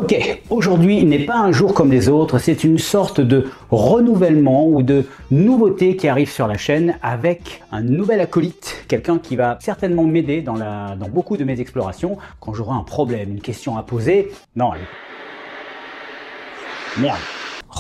Ok, aujourd'hui n'est pas un jour comme les autres, c'est une sorte de renouvellement ou de nouveauté qui arrive sur la chaîne avec un nouvel acolyte, quelqu'un qui va certainement m'aider dans beaucoup de mes explorations quand j'aurai un problème, une question à poser. Non, merde.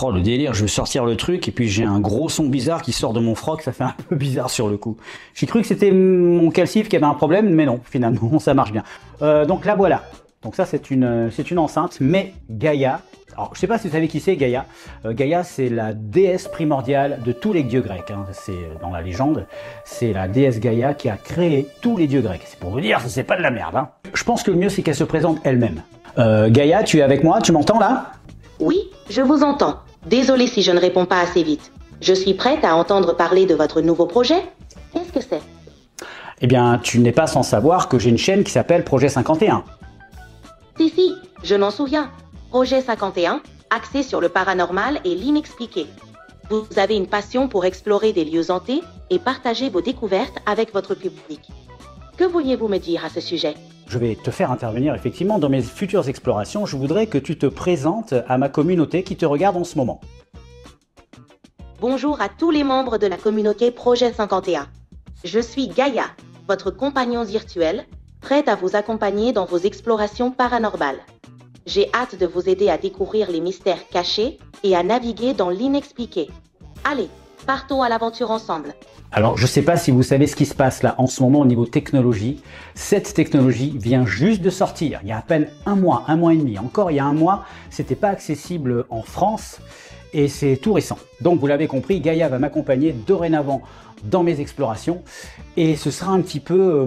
Oh le délire, je vais sortir le truc et puis j'ai un gros son bizarre qui sort de mon froc, ça fait un peu bizarre sur le coup. J'ai cru que c'était mon calcif qui avait un problème, mais non, finalement ça marche bien. Donc là voilà. Donc ça c'est une enceinte, mais Gaïa, alors je sais pas si vous savez qui c'est Gaïa. Gaïa c'est la déesse primordiale de tous les dieux grecs, hein. C'est dans la légende, c'est la déesse Gaïa qui a créé tous les dieux grecs. C'est pour vous dire, c'est pas de la merde, hein. Je pense que le mieux c'est qu'elle se présente elle-même. Gaïa, tu es avec moi, tu m'entends là? Oui, je vous entends. Désolée si je ne réponds pas assez vite. Je suis prête à entendre parler de votre nouveau projet. Qu'est-ce que c'est? Eh bien, tu n'es pas sans savoir que j'ai une chaîne qui s'appelle Projet 51. Si, je m'en souviens. Projet 51, axé sur le paranormal et l'inexpliqué. Vous avez une passion pour explorer des lieux hantés et partager vos découvertes avec votre public. Que vouliez-vous me dire à ce sujet? Je vais te faire intervenir effectivement dans mes futures explorations. Je voudrais que tu te présentes à ma communauté qui te regarde en ce moment. Bonjour à tous les membres de la communauté Projet 51. Je suis Gaïa, votre compagnon virtuel, prête à vous accompagner dans vos explorations paranormales. J'ai hâte de vous aider à découvrir les mystères cachés et à naviguer dans l'inexpliqué. Allez, partons à l'aventure ensemble. Alors, je ne sais pas si vous savez ce qui se passe là en ce moment au niveau technologie. Cette technologie vient juste de sortir. Il y a à peine un mois et demi. Encore il y a un mois, c'était pas accessible en France et c'est tout récent. Donc, vous l'avez compris, Gaïa va m'accompagner dorénavant dans mes explorations et ce sera un petit peu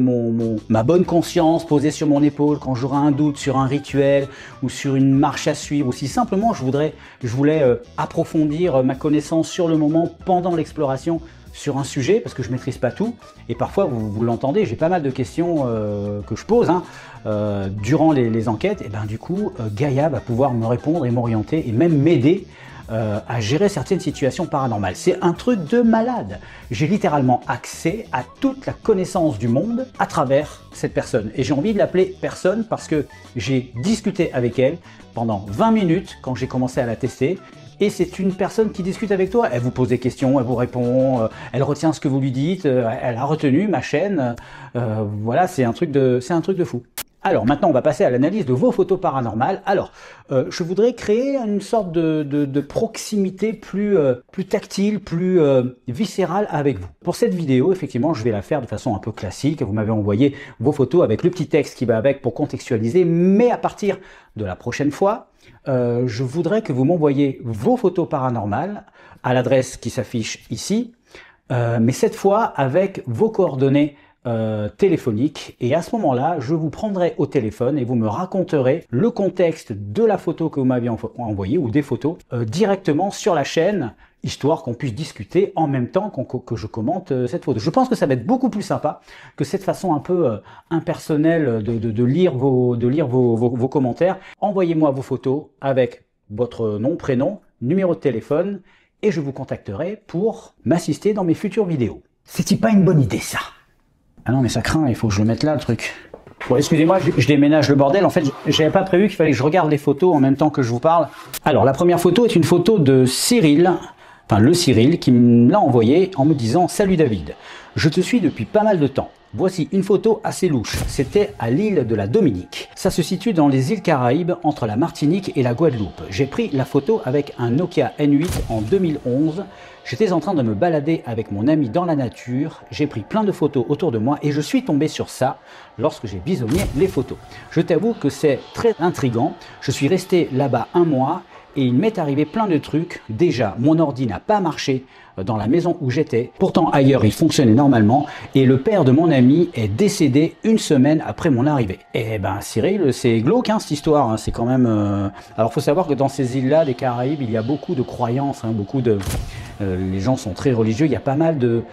ma bonne conscience posée sur mon épaule quand j'aurai un doute sur un rituel ou sur une marche à suivre ou si simplement je voulais approfondir ma connaissance sur le moment pendant l'exploration sur un sujet parce que je maîtrise pas tout et parfois vous l'entendez, j'ai pas mal de questions que je pose durant les enquêtes et ben du coup Gaïa va pouvoir me répondre et m'orienter et même m'aider à gérer certaines situations paranormales. C'est un truc de malade. J'ai littéralement accès à toute la connaissance du monde à travers cette personne. Et j'ai envie de l'appeler personne parce que j'ai discuté avec elle pendant 20 minutes quand j'ai commencé à la tester. Et c'est une personne qui discute avec toi. Elle vous pose des questions, elle vous répond, elle retient ce que vous lui dites, elle a retenu ma chaîne. Voilà, c'est un truc de fou. Alors maintenant, on va passer à l'analyse de vos photos paranormales. Alors, je voudrais créer une sorte de proximité plus tactile, plus viscérale avec vous. Pour cette vidéo, effectivement, je vais la faire de façon un peu classique. Vous m'avez envoyé vos photos avec le petit texte qui va avec pour contextualiser. Mais à partir de la prochaine fois, je voudrais que vous m'envoyiez vos photos paranormales à l'adresse qui s'affiche ici, mais cette fois avec vos coordonnées téléphonique et à ce moment-là, je vous prendrai au téléphone et vous me raconterez le contexte de la photo que vous m'aviez envoyée ou des photos directement sur la chaîne, histoire qu'on puisse discuter en même temps que je commente cette photo. Je pense que ça va être beaucoup plus sympa que cette façon un peu impersonnelle de lire vos commentaires. Envoyez-moi vos photos avec votre nom, prénom, numéro de téléphone et je vous contacterai pour m'assister dans mes futures vidéos. C'est-il pas une bonne idée ça? Ah non mais ça craint, il faut que je le mette là le truc. Bon excusez-moi, je déménage le bordel. En fait, j'avais pas prévu qu'il fallait que je regarde les photos en même temps que je vous parle. Alors la première photo est une photo de Cyril, enfin le Cyril, qui me l'a envoyée en me disant « Salut David, je te suis depuis pas mal de temps. Voici une photo assez louche. C'était à l'île de la Dominique. Ça se situe dans les îles Caraïbes entre la Martinique et la Guadeloupe. J'ai pris la photo avec un Nokia N8 en 2011. J'étais en train de me balader avec mon ami dans la nature. J'ai pris plein de photos autour de moi et je suis tombé sur ça lorsque j'ai visionné les photos. Je t'avoue que c'est très intriguant. Je suis resté là-bas un mois et il m'est arrivé plein de trucs. Déjà, mon ordi n'a pas marché dans la maison où j'étais. Pourtant, ailleurs, il fonctionnait normalement. Et le père de mon ami est décédé une semaine après mon arrivée. Et ben, Cyril, c'est glauque, hein, cette histoire. Hein. C'est quand même... Alors, faut savoir que dans ces îles-là, des Caraïbes, il y a beaucoup de croyances, hein, beaucoup de... les gens sont très religieux. Il y a pas mal de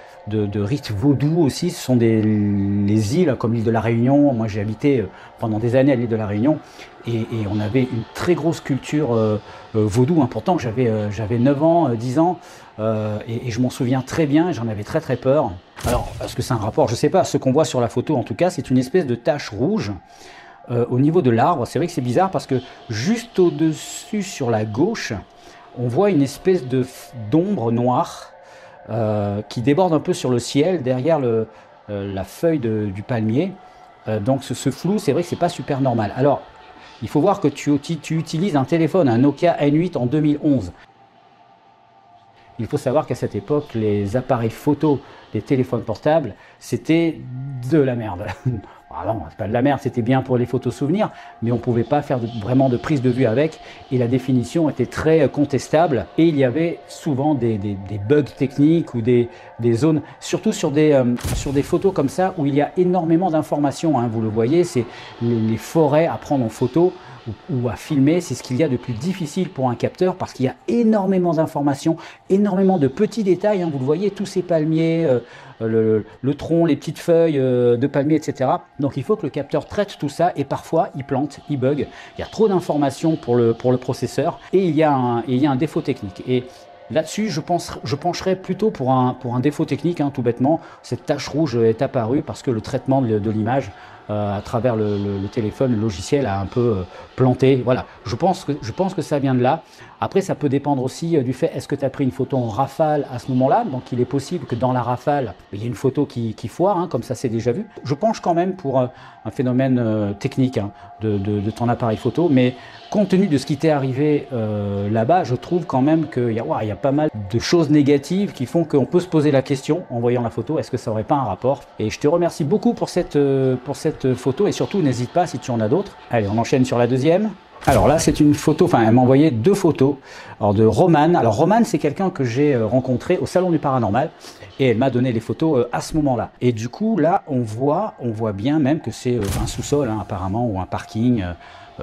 rites vaudous aussi. Ce sont les îles comme l'île de la Réunion. Moi, j'ai habité pendant des années à l'île de la Réunion. Et on avait une très grosse culture vaudou. Hein. Pourtant, j'avais 9 ans, 10 ans. Et je m'en souviens très bien, j'en avais très peur. Alors, est-ce que c'est un rapport? Je sais pas, ce qu'on voit sur la photo en tout cas, c'est une espèce de tache rouge au niveau de l'arbre. C'est vrai que c'est bizarre parce que juste au-dessus sur la gauche, on voit une espèce d'ombre noire qui déborde un peu sur le ciel derrière la feuille du palmier. Donc ce flou, c'est vrai que c'est pas super normal. Alors, il faut voir que tu utilises un téléphone, un Nokia N8 en 2011. Il faut savoir qu'à cette époque, les appareils photo des téléphones portables, c'était de la merde. Ah non, c'est pas de la merde, c'était bien pour les photos souvenirs, mais on ne pouvait pas faire vraiment de prise de vue avec, et la définition était très contestable, et il y avait souvent des bugs techniques ou des zones, surtout sur des photos comme ça, où il y a énormément d'informations, hein, vous le voyez, c'est les forêts à prendre en photo, ou à filmer, c'est ce qu'il y a de plus difficile pour un capteur parce qu'il y a énormément d'informations, énormément de petits détails, hein, vous le voyez, tous ces palmiers, le tronc, les petites feuilles de palmiers, etc. Donc il faut que le capteur traite tout ça et parfois il plante, il bug, il y a trop d'informations pour le processeur et il y a un défaut technique. Et là-dessus, je pencherais plutôt pour un défaut technique, hein, tout bêtement. Cette tache rouge est apparue parce que le traitement de l'image à travers le téléphone, le logiciel a un peu planté. Voilà, je pense que ça vient de là. Après, ça peut dépendre aussi du fait, est-ce que tu as pris une photo en rafale à ce moment-là? Donc il est possible que dans la rafale, il y ait une photo qui foire, hein, comme ça c'est déjà vu. Je penche quand même pour un phénomène technique, hein, de ton appareil photo, mais compte tenu de ce qui t'est arrivé là-bas, je trouve quand même qu'il y a pas mal de choses négatives qui font qu'on peut se poser la question en voyant la photo, est-ce que ça n'aurait pas un rapport? Et je te remercie beaucoup pour cette photo et surtout n'hésite pas si tu en as d'autres. Allez, on enchaîne sur la deuxième. Alors là, c'est une photo, enfin elle m'a envoyé 2 photos de Romane. Alors Romane, c'est quelqu'un que j'ai rencontré au Salon du Paranormal et elle m'a donné les photos à ce moment-là. Et du coup, là, on voit bien même que c'est un sous-sol, hein, apparemment, ou un parking.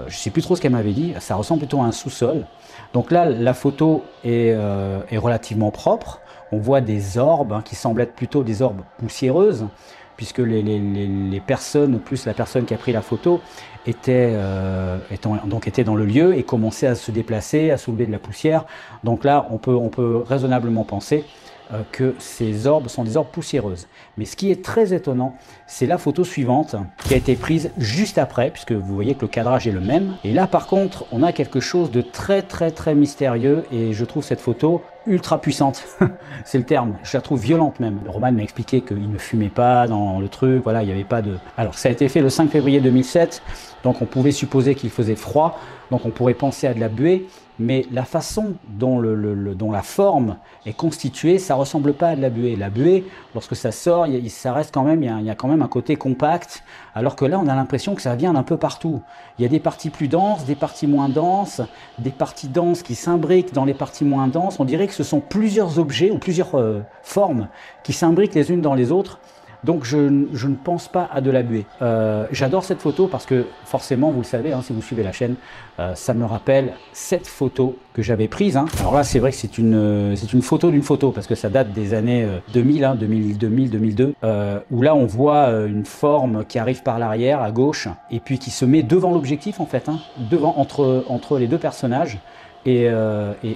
Je sais plus trop ce qu'elle m'avait dit, ça ressemble plutôt à un sous-sol. Donc là, la photo est relativement propre. On voit des orbes, hein, qui semblent être plutôt des orbes poussiéreuses, puisque les personnes, plus la personne qui a pris la photo, étaient dans le lieu et commençaient à se déplacer, à soulever de la poussière. Donc là, on peut raisonnablement penser que ces orbes sont des orbes poussiéreuses. Mais ce qui est très étonnant, c'est la photo suivante qui a été prise juste après, puisque vous voyez que le cadrage est le même. Et là, par contre, on a quelque chose de très très très mystérieux et je trouve cette photo ultra puissante. C'est le terme. Je la trouve violente même. Roman m'a expliqué qu'il ne fumait pas dans le truc. Voilà, il n'y avait pas de... Alors, ça a été fait le 5 février 2007, donc on pouvait supposer qu'il faisait froid, donc on pourrait penser à de la buée. Mais la façon dont la forme est constituée, ça ressemble pas à de la buée. La buée, lorsque ça sort, ça reste quand même, il y a quand même un côté compact, alors que là, on a l'impression que ça vient d'un peu partout. Il y a des parties plus denses, des parties moins denses, des parties denses qui s'imbriquent dans les parties moins denses. On dirait que ce sont plusieurs objets ou plusieurs formes qui s'imbriquent les unes dans les autres. Donc je ne pense pas à de la buée. J'adore cette photo parce que forcément, vous le savez, hein, si vous suivez la chaîne, ça me rappelle cette photo que j'avais prise. Hein. Alors là, c'est vrai que c'est une photo d'une photo parce que ça date des années 2000, hein, 2002, où là on voit une forme qui arrive par l'arrière à gauche et puis qui se met devant l'objectif en fait, hein, entre les deux personnages. Et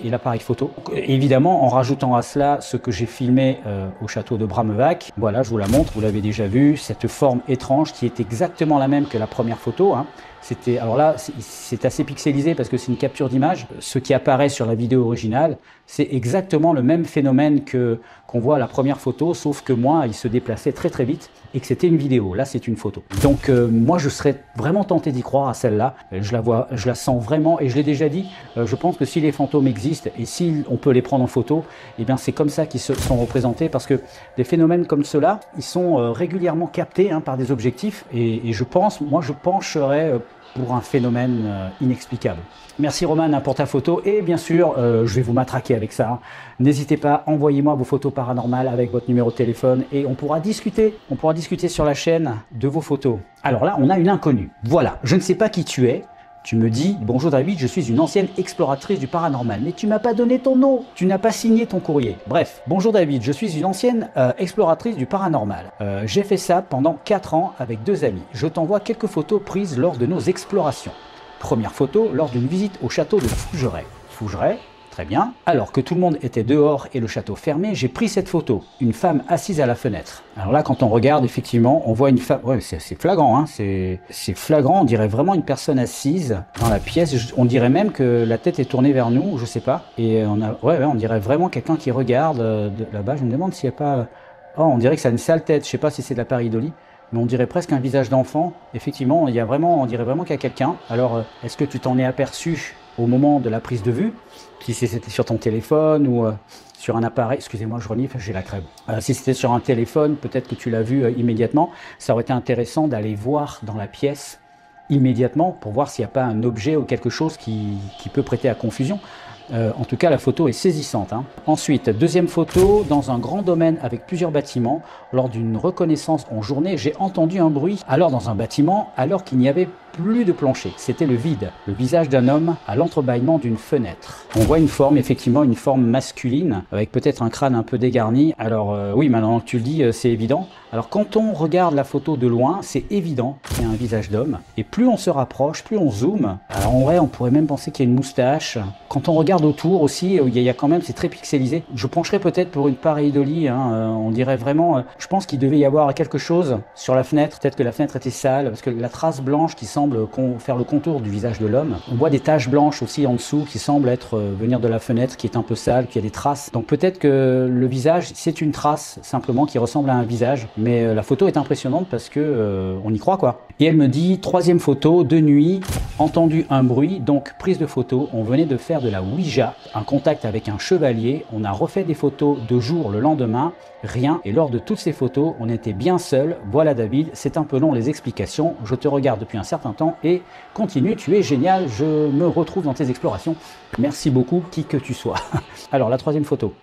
l'appareil photo. Évidemment, en rajoutant à cela ce que j'ai filmé au château de Bramevac, voilà, je vous la montre, vous l'avez déjà vu, cette forme étrange qui est exactement la même que la première photo. Hein. Alors là, c'est assez pixelisé parce que c'est une capture d'image. Ce qui apparaît sur la vidéo originale, c'est exactement le même phénomène qu'on voit à la première photo, sauf que moi, il se déplaçait très très vite et que c'était une vidéo. Là, c'est une photo. Donc moi, je serais vraiment tenté d'y croire à celle-là. Je la sens vraiment et je l'ai déjà dit. Je pense que si les fantômes existent et si on peut les prendre en photo, eh bien c'est comme ça qu'ils sont représentés parce que des phénomènes comme ceux-là, ils sont régulièrement captés, hein, par des objectifs et je pencherais pour un phénomène inexplicable. Merci Roman, hein, pour ta photo et bien sûr je vais vous matraquer avec ça. Hein. N'hésitez pas, envoyez-moi vos photos paranormales avec votre numéro de téléphone et on pourra discuter sur la chaîne de vos photos. Alors là, on a une inconnue. Voilà, je ne sais pas qui tu es. Tu me dis, bonjour David, je suis une ancienne exploratrice du paranormal, mais tu m'as pas donné ton nom, tu n'as pas signé ton courrier. Bref, bonjour David, je suis une ancienne exploratrice du paranormal. J'ai fait ça pendant 4 ans avec 2 amis. Je t'envoie quelques photos prises lors de nos explorations. Première photo, lors d'une visite au château de Fougeray. Fougeray, Très bien. Alors que tout le monde était dehors et le château fermé, j'ai pris cette photo. Une femme assise à la fenêtre. Alors là, quand on regarde, effectivement, on voit une femme... Ouais, c'est flagrant, hein. C'est flagrant. On dirait vraiment une personne assise dans la pièce. On dirait même que la tête est tournée vers nous, je sais pas. Et on dirait vraiment quelqu'un qui regarde là-bas. Je me demande s'il n'y a pas... Oh, on dirait que ça a une sale tête. Je sais pas si c'est de la pareidolie, mais on dirait presque un visage d'enfant. Effectivement, on dirait vraiment qu'il y a quelqu'un. Alors, est-ce que tu t'en es aperçu au moment de la prise de vue, si c'était sur ton téléphone ou sur un appareil, excusez-moi, je renifle, j'ai la crème. Si c'était sur un téléphone, peut-être que tu l'as vu immédiatement. Ça aurait été intéressant d'aller voir dans la pièce immédiatement pour voir s'il n'y a pas un objet ou quelque chose qui peut prêter à confusion. En tout cas, la photo est saisissante, hein. Ensuite, deuxième photo, dans un grand domaine avec plusieurs bâtiments. Lors d'une reconnaissance en journée, j'ai entendu un bruit. Alors dans un bâtiment, alors qu'il n'y avait plus de plancher. C'était le vide, le visage d'un homme à l'entrebâillement d'une fenêtre. On voit une forme, effectivement, une forme masculine, avec peut-être un crâne un peu dégarni. Alors oui, maintenant que tu le dis, c'est évident. Alors quand on regarde la photo de loin, c'est évident qu'il y a un visage d'homme. Et plus on se rapproche, plus on zoome. Alors en vrai, on pourrait même penser qu'il y a une moustache. Quand on regarde autour aussi, il y a quand même, c'est très pixelisé. Je pencherais peut-être pour une pareidolie, hein. On dirait vraiment, je pense qu'il devait y avoir quelque chose sur la fenêtre. Peut-être que la fenêtre était sale, parce que la trace blanche qui semble faire le contour du visage de l'homme. On voit des taches blanches aussi en dessous qui semblent venir de la fenêtre, qui est un peu sale, qui a des traces. Donc peut-être que le visage, c'est une trace simplement qui ressemble à un visage. Mais la photo est impressionnante parce que on y croit, quoi. Et elle me dit, troisième photo, de nuit, entendu un bruit, donc prise de photo. On venait de faire de la Ouija, un contact avec un chevalier. On a refait des photos de jour le lendemain, rien. Et lors de toutes ces photos, on était bien seuls. Voilà David, c'est un peu long les explications. Je te regarde depuis un certain temps et continue, tu es génial. Je me retrouve dans tes explorations. Merci beaucoup, qui que tu sois. Alors la troisième photo.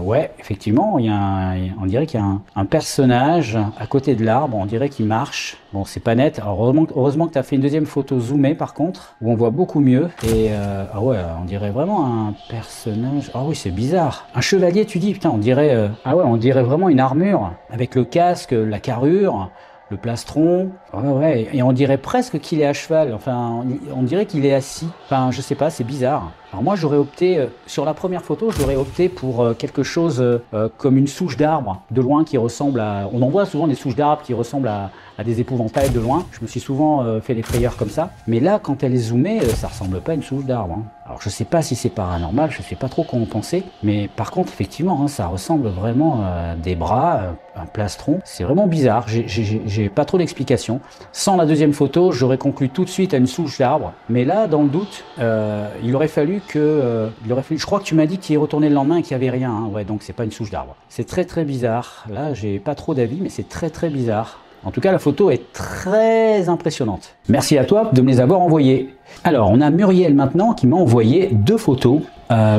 Ouais, effectivement, on dirait qu'il y a un personnage à côté de l'arbre. On dirait qu'il marche. Bon, c'est pas net. Alors, heureusement que tu as fait une deuxième photo zoomée par contre, où on voit beaucoup mieux. Et ah ouais, on dirait vraiment un personnage. Ah oui, c'est bizarre. Un chevalier, tu dis, putain, on dirait. Ah ouais, on dirait vraiment une armure avec le casque, la carrure, le plastron. Ouais, et on dirait presque qu'il est à cheval. Enfin, on dirait qu'il est assis. Enfin, je sais pas, c'est bizarre. Alors moi, j'aurais opté, sur la première photo, j'aurais opté pour quelque chose comme une souche d'arbre de loin qui ressemble à... On en voit souvent des souches d'arbres qui ressemblent à des épouvantails de loin. Je me suis souvent fait les frayeurs comme ça. Mais là, quand elle est zoomée, ça ressemble pas à une souche d'arbre, hein. Alors je sais pas si c'est paranormal, je sais pas trop comment penser. Mais par contre, effectivement, hein, ça ressemble vraiment à des bras, un plastron. C'est vraiment bizarre, j'ai pas trop d'explications. Sans la deuxième photo, j'aurais conclu tout de suite à une souche d'arbre. Mais là, dans le doute, il aurait fallu que... je crois que tu m'as dit que tu y es retourné le lendemain et qu'il n'y avait rien, hein. Ouais, donc c'est pas une souche d'arbre. C'est très très bizarre. Là, j'ai pas trop d'avis, mais c'est très très bizarre. En tout cas, la photo est très impressionnante. Merci à toi de me les avoir envoyées. Alors, on a Muriel maintenant qui m'a envoyé deux photos.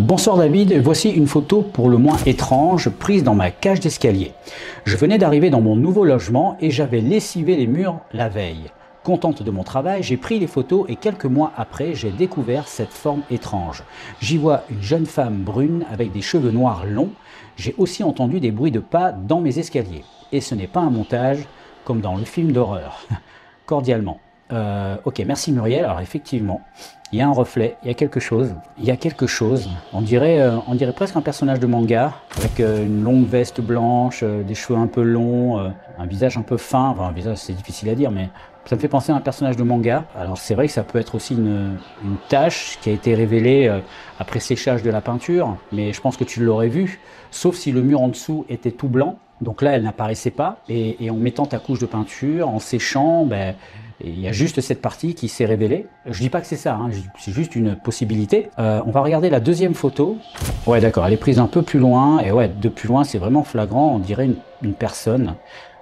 Bonsoir David, voici une photo pour le moins étrange prise dans ma cage d'escalier. Je venais d'arriver dans mon nouveau logement et j'avais lessivé les murs la veille. Contente de mon travail, j'ai pris les photos et quelques mois après, j'ai découvert cette forme étrange. J'y vois une jeune femme brune avec des cheveux noirs longs. J'ai aussi entendu des bruits de pas dans mes escaliers. Et ce n'est pas un montage comme dans le film d'horreur. Cordialement. Ok, merci Muriel. Alors effectivement, il y a un reflet, il y a quelque chose. Il y a quelque chose. On dirait presque un personnage de manga avec une longue veste blanche, des cheveux un peu longs, un visage un peu fin. Enfin, un visage, c'est difficile à dire, mais ça me fait penser à un personnage de manga. Alors c'est vrai que ça peut être aussi une tache qui a été révélée après séchage de la peinture, mais je pense que tu l'aurais vu, sauf si le mur en dessous était tout blanc. Donc là, elle n'apparaissait pas, et en mettant ta couche de peinture, en séchant, ben, il y a juste cette partie qui s'est révélée. Je dis pas que c'est ça, hein, c'est juste une possibilité. On va regarder la deuxième photo. Ouais, d'accord, elle est prise un peu plus loin, et ouais, de plus loin, c'est vraiment flagrant, on dirait une personne.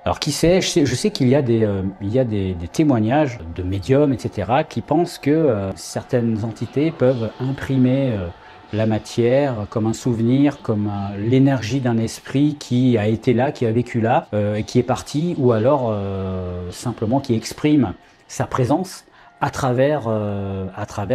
Alors qui sait, je sais qu'il y a des témoignages de médiums, etc., qui pensent que certaines entités peuvent imprimer la matière comme un souvenir, comme l'énergie d'un esprit qui a été là, qui a vécu là, et qui est parti, ou alors simplement qui exprime sa présence à travers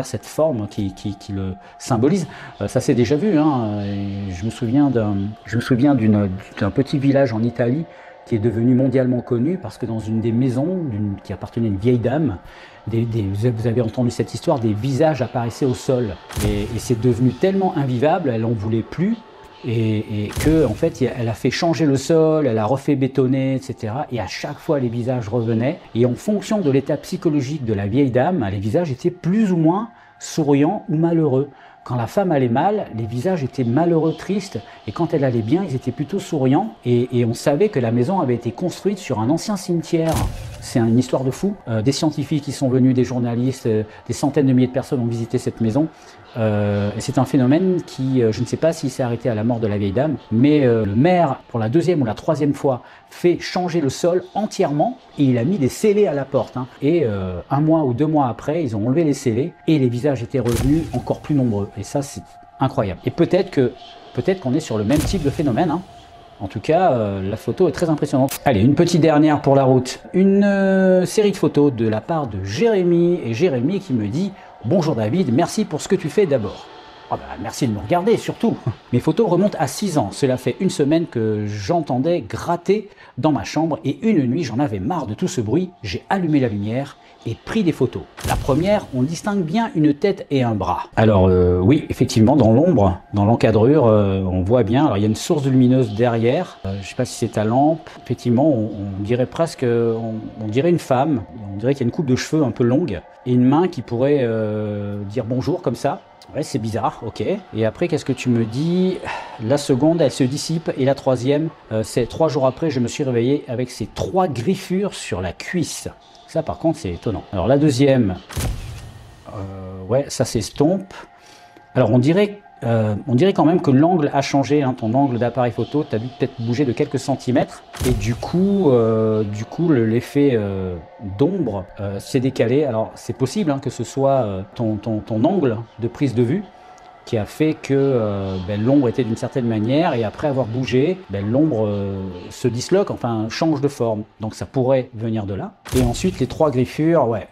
cette forme qui le symbolise. Ça s'est déjà vu, hein. Et je me souviens d'un petit village en Italie qui est devenu mondialement connu parce que dans une des maisons qui appartenait à une vieille dame, vous avez entendu cette histoire, des visages apparaissaient au sol. Et c'est devenu tellement invivable, elle n'en voulait plus. Et que en fait, elle a fait changer le sol, elle a refait bétonner, etc. Et à chaque fois, les visages revenaient. Et en fonction de l'état psychologique de la vieille dame, les visages étaient plus ou moins souriants ou malheureux. Quand la femme allait mal, les visages étaient malheureux, tristes, et quand elle allait bien, ils étaient plutôt souriants. Et on savait que la maison avait été construite sur un ancien cimetière. C'est une histoire de fou. Des scientifiques qui sont venus, des journalistes, des centaines de milliers de personnes ont visité cette maison. Et c'est un phénomène qui, je ne sais pas s'il s'est arrêté à la mort de la vieille dame, mais le maire, pour la deuxième ou la troisième fois, fait changer le sol entièrement et il a mis des scellés à la porte. Et 1 mois ou 2 mois après, ils ont enlevé les scellés et les visages étaient revenus encore plus nombreux. Et ça, c'est incroyable. Et peut-être qu'on est sur le même type de phénomène. En tout cas, la photo est très impressionnante. Allez, une petite dernière pour la route. Une série de photos de la part de Jérémy. Et Jérémy qui me dit « Bonjour David, merci pour ce que tu fais d'abord. » Merci de me regarder surtout. Mes photos remontent à 6 ans. Cela fait 1 semaine que j'entendais gratter dans ma chambre et une nuit, j'en avais marre de tout ce bruit. J'ai allumé la lumière et pris des photos. La première, on distingue bien une tête et un bras. Alors oui, effectivement, dans l'ombre, dans l'encadrure, on voit bien. Alors il y a une source lumineuse derrière. Je ne sais pas si c'est ta lampe. Effectivement, on dirait presque, on dirait une femme. On dirait qu'il y a une coupe de cheveux un peu longue et une main qui pourrait dire bonjour comme ça. Ouais, c'est bizarre, ok. Et après, qu'est-ce que tu me dis? La seconde, elle se dissipe. Et la troisième, c'est 3 jours après, je me suis réveillé avec ces 3 griffures sur la cuisse. Ça, par contre, c'est étonnant. Alors, la deuxième, ouais, ça s'estompe. Alors, on dirait quand même que l'angle a changé. Ton angle d'appareil photo, tu as dû peut-être bouger de quelques centimètres. Et du coup l'effet d'ombre s'est décalé. Alors, c'est possible que ce soit ton angle de prise de vue qui a fait que l'ombre était d'une certaine manière et après avoir bougé, l'ombre se disloque, enfin change de forme. Donc ça pourrait venir de là. Et ensuite les 3 griffures, ouais,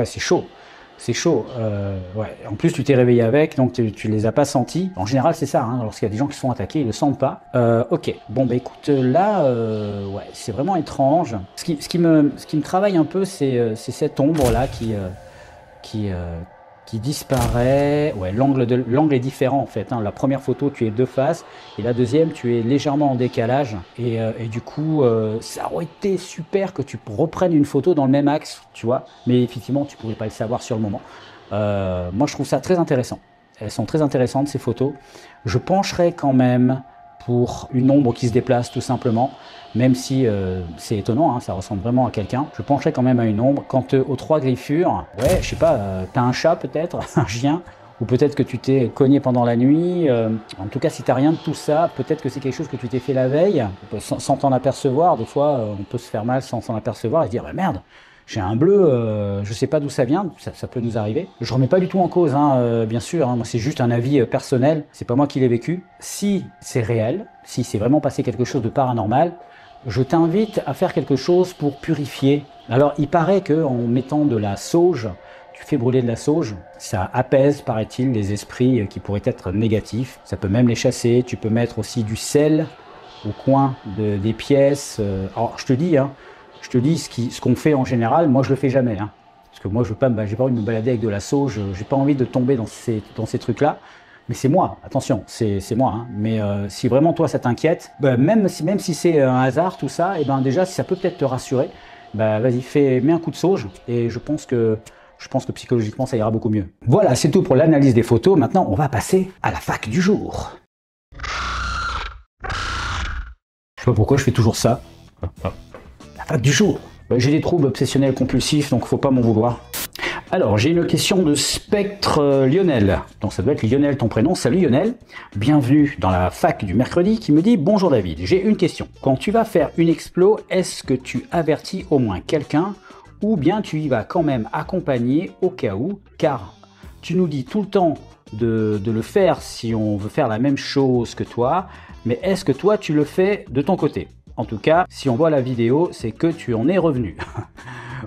c'est chaud. C'est chaud. Ouais. En plus, tu t'es réveillé avec, donc tu les as pas sentis. En général, c'est ça. Lorsqu'il y a des gens qui sont attaqués, ils le sentent pas. Ok. Bon, écoute, là, ouais, c'est vraiment étrange. Ce qui me travaille un peu, c'est cette ombre là qui disparaît. Ouais, l'angle est différent en fait. La première photo, tu es de face, et la deuxième, tu es légèrement en décalage. Et du coup, ça aurait été super que tu reprennes une photo dans le même axe, tu vois. Mais effectivement, tu pourrais pas le savoir sur le moment. Moi, je trouve ça très intéressant. Elles sont très intéressantes ces photos. Je pencherai quand même pour une ombre qui se déplace tout simplement, même si c'est étonnant, ça ressemble vraiment à quelqu'un. Je pencherai quand même à une ombre. Quant aux 3 griffures, ouais, je sais pas, t'as un chat peut-être, un chien, ou peut-être que tu t'es cogné pendant la nuit. En tout cas, si t'as rien de tout ça, peut-être que c'est quelque chose que tu t'es fait la veille, sans t'en apercevoir. Des fois, on peut se faire mal sans s'en apercevoir et se dire, merde, j'ai un bleu, je sais pas d'où ça vient, ça peut nous arriver. Je remets pas du tout en cause, bien sûr, moi c'est juste un avis personnel, c'est pas moi qui l'ai vécu. Si c'est réel, si c'est vraiment passé quelque chose de paranormal, je t'invite à faire quelque chose pour purifier. Alors il paraît qu'en mettant de la sauge, tu fais brûler de la sauge, ça apaise, paraît-il, les esprits qui pourraient être négatifs. Ça peut même les chasser. Tu peux mettre aussi du sel au coin des pièces. Alors je te dis, ce qu'on fait en général, moi je le fais jamais. Parce que moi j'ai pas envie de me balader avec de la sauge, j'ai pas envie de tomber dans ces trucs-là. Mais c'est moi, attention, c'est moi. Mais si vraiment toi ça t'inquiète, même si c'est un hasard tout ça, et déjà si ça peut peut-être te rassurer, vas-y, mets un coup de sauge et je pense que psychologiquement ça ira beaucoup mieux. Voilà, c'est tout pour l'analyse des photos. Maintenant on va passer à la fac du jour. Je sais pas pourquoi je fais toujours ça. La fac du jour. J'ai des troubles obsessionnels compulsifs, donc faut pas m'en vouloir. Alors, j'ai une question de Spectre Lionel. Donc ça doit être Lionel ton prénom. Salut Lionel, bienvenue dans la fac du mercredi qui me dit « Bonjour David, j'ai une question. Quand tu vas faire une explo, est-ce que tu avertis au moins quelqu'un ou bien tu y vas quand même accompagné au cas où? Car tu nous dis tout le temps de le faire si on veut faire la même chose que toi, mais est-ce que toi tu le fais de ton côté? En tout cas, si on voit la vidéo, c'est que tu en es revenu. »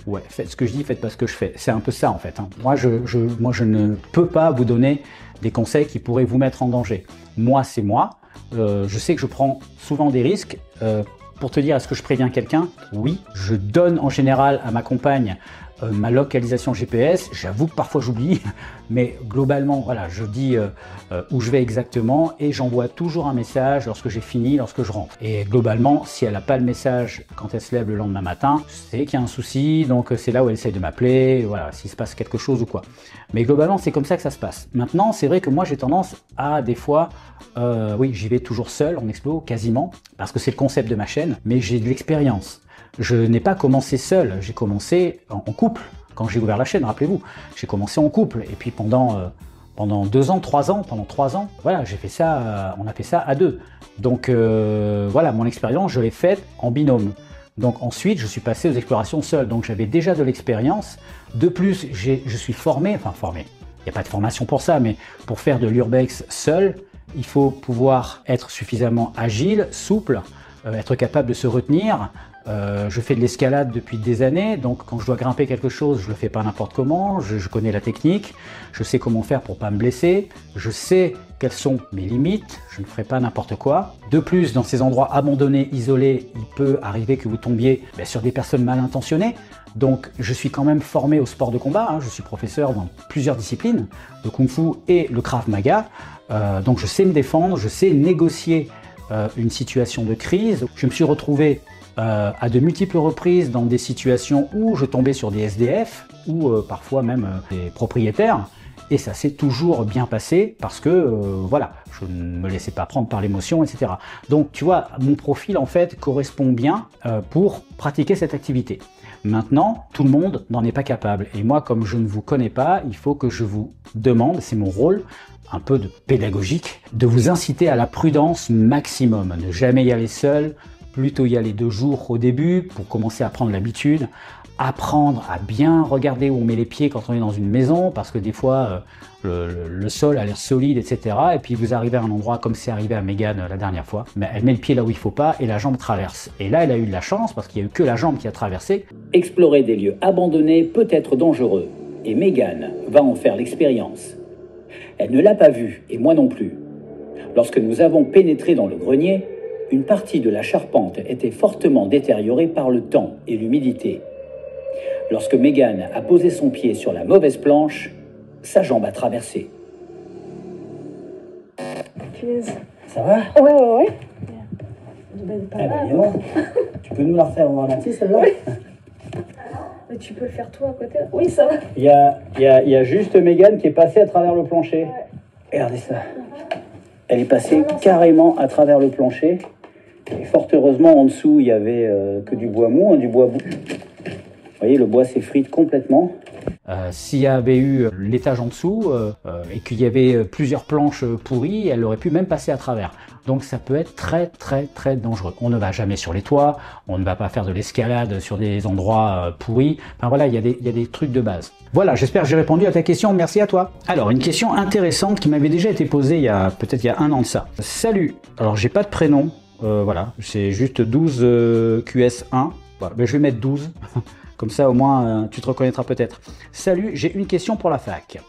Ouais, faites ce que je dis, faites pas ce que je fais. C'est un peu ça en fait. Moi, je ne peux pas vous donner des conseils qui pourraient vous mettre en danger. Moi, c'est moi. Je sais que je prends souvent des risques pour te dire est-ce que je préviens quelqu'un? Oui, je donne en général à ma compagne ma localisation GPS. J'avoue que parfois j'oublie, mais globalement, voilà, je dis où je vais exactement et j'envoie toujours un message lorsque j'ai fini, lorsque je rentre. Et globalement, si elle n'a pas le message quand elle se lève le lendemain matin, c'est qu'il y a un souci, donc c'est là où elle essaye de m'appeler, voilà, s'il se passe quelque chose ou quoi. Mais globalement, c'est comme ça que ça se passe. Maintenant, c'est vrai que moi, j'ai tendance à des fois, oui, j'y vais toujours seul en explo, quasiment, parce que c'est le concept de ma chaîne, mais j'ai de l'expérience. Je n'ai pas commencé seul, j'ai commencé en couple. Quand j'ai ouvert la chaîne, rappelez-vous, j'ai commencé en couple. Et puis pendant 2 ans, 3 ans, pendant 3 ans, voilà, j'ai fait ça, on a fait ça à 2. Donc voilà, mon expérience, je l'ai faite en binôme. Donc ensuite, je suis passé aux explorations seul. Donc j'avais déjà de l'expérience. De plus, je suis formé, il n'y a pas de formation pour ça, mais pour faire de l'urbex seul, il faut pouvoir être suffisamment agile, souple, être capable de se retenir. Je fais de l'escalade depuis des années, donc quand je dois grimper quelque chose, je le fais pas n'importe comment, je connais la technique, je sais comment faire pour pas me blesser, je sais quelles sont mes limites, je ne ferai pas n'importe quoi. De plus, dans ces endroits abandonnés, isolés, il peut arriver que vous tombiez sur des personnes mal intentionnées. Donc je suis quand même formé au sport de combat, hein. Je suis professeur dans plusieurs disciplines, le Kung Fu et le Krav Maga, donc je sais me défendre, je sais négocier une situation de crise. Je me suis retrouvé à de multiples reprises dans des situations où je tombais sur des SDF ou parfois même des propriétaires, et ça s'est toujours bien passé parce que voilà, je ne me laissais pas prendre par l'émotion, etc. Donc tu vois, mon profil en fait correspond bien pour pratiquer cette activité. Maintenant, tout le monde n'en est pas capable, et moi, comme je ne vous connais pas, il faut que je vous demande, c'est mon rôle, un peu de pédagogique, de vous inciter à la prudence maximum, ne jamais y aller seul, plutôt y aller 2 jours au début pour commencer à prendre l'habitude, apprendre à bien regarder où on met les pieds quand on est dans une maison, parce que des fois le sol a l'air solide, etc. Et puis vous arrivez à un endroit comme c'est arrivé à Megan la dernière fois, mais elle met le pied là où il faut pas et la jambe traverse. Et là elle a eu de la chance parce qu'il n'y a eu que la jambe qui a traversé. Explorer des lieux abandonnés peut être dangereux, et Megan va en faire l'expérience. Elle ne l'a pas vu, et moi non plus. Lorsque nous avons pénétré dans le grenier, une partie de la charpente était fortement détériorée par le temps et l'humidité. Lorsque Megan a posé son pied sur la mauvaise planche, sa jambe a traversé. Ça va? Ouais. Bon. Tu peux nous la refaire en ralenti, celle-là? Oui. Mais tu peux le faire toi à côté. Oui, ça va. Il y a juste Megan qui est passée à travers le plancher. Ouais. Regardez ça. Elle est passée carrément à travers le plancher. Et fort heureusement, en dessous, il y avait que du bois mou, du bois. Vous voyez, le bois s'effrite complètement. S'il y avait eu l'étage en dessous et qu'il y avait plusieurs planches pourries, elle aurait pu même passer à travers. Donc ça peut être très dangereux. On ne va jamais sur les toits, on ne va pas faire de l'escalade sur des endroits pourris. Enfin voilà, il y a des trucs de base. Voilà, j'espère que j'ai répondu à ta question, merci à toi. Alors, une question intéressante qui m'avait déjà été posée peut-être il y a 1 an de ça. Salut, alors j'ai pas de prénom, voilà, c'est juste 12 QS1, voilà, mais je vais mettre 12. Comme ça, au moins, tu te reconnaîtras peut-être. Salut, j'ai une question pour la fac.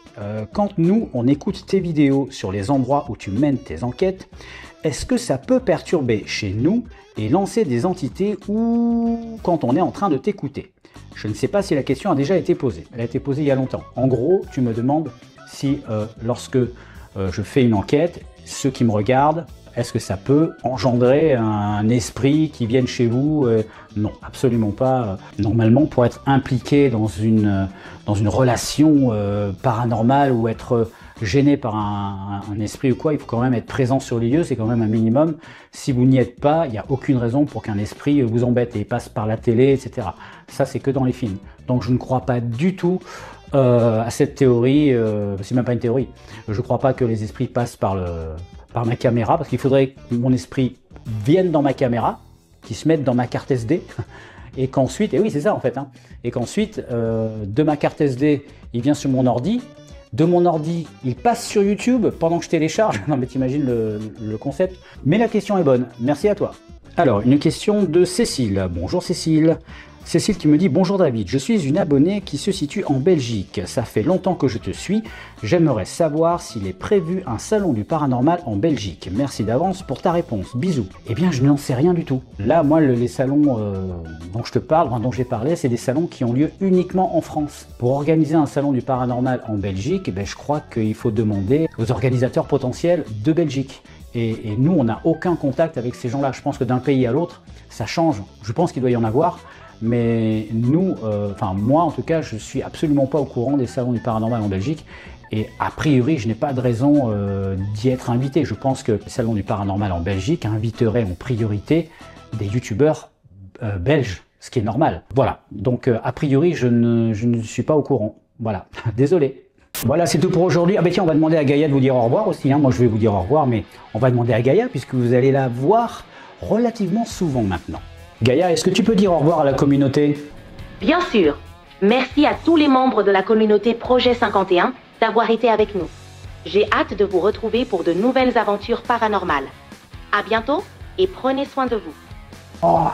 Quand nous, on écoute tes vidéos sur les endroits où tu mènes tes enquêtes, est-ce que ça peut perturber chez nous et lancer des entités ou quand on est en train de t'écouter? Je ne sais pas si la question a déjà été posée. Elle a été posée il y a longtemps. En gros, tu me demandes si lorsque je fais une enquête, ceux qui me regardent, est-ce que ça peut engendrer un esprit qui vienne chez vous? Non, absolument pas. Normalement, pour être impliqué dans une relation paranormale ou être gêné par un esprit ou quoi, il faut quand même être présent sur les lieux, c'est quand même un minimum. Si vous n'y êtes pas, il n'y a aucune raison pour qu'un esprit vous embête et passe par la télé, etc. Ça, c'est que dans les films. Donc, je ne crois pas du tout à cette théorie. C'est même pas une théorie. Je ne crois pas que les esprits passent par ma caméra, parce qu'il faudrait que mon esprit vienne dans ma caméra, qu'il se mette dans ma carte SD, et qu'ensuite, et oui c'est ça en fait, hein, et qu'ensuite de ma carte SD, il vient sur mon ordi, de mon ordi, il passe sur YouTube pendant que je télécharge. Non mais t'imagines le concept. Mais la question est bonne, merci à toi. Alors, une question de Cécile. Bonjour Cécile. Cécile qui me dit « Bonjour David, je suis une abonnée qui se situe en Belgique. Ça fait longtemps que je te suis. J'aimerais savoir s'il est prévu un salon du paranormal en Belgique. Merci d'avance pour ta réponse. Bisous. » Eh bien, je n'en sais rien du tout. Là, moi, les salons dont je te parle, dont j'ai parlé, c'est des salons qui ont lieu uniquement en France. Pour organiser un salon du paranormal en Belgique, eh bien, je crois qu'il faut demander aux organisateurs potentiels de Belgique. Et nous, on n'a aucun contact avec ces gens-là. Je pense que d'un pays à l'autre, ça change. Je pense qu'il doit y en avoir. Mais nous, enfin moi en tout cas, je suis absolument pas au courant des salons du paranormal en Belgique et a priori je n'ai pas de raison d'y être invité. Je pense que le salon du paranormal en Belgique inviterait en priorité des youtubeurs belges, ce qui est normal. Voilà, donc a priori je ne suis pas au courant. Voilà, désolé. Voilà, c'est tout pour aujourd'hui. Ah ben tiens, on va demander à Gaïa de vous dire au revoir aussi, hein. Moi je vais vous dire au revoir, mais on va demander à Gaïa puisque vous allez la voir relativement souvent maintenant. Gaïa, est-ce que tu peux dire au revoir à la communauté? Bien sûr. Merci à tous les membres de la communauté Projet 51 d'avoir été avec nous. J'ai hâte de vous retrouver pour de nouvelles aventures paranormales. À bientôt et prenez soin de vous. Oh.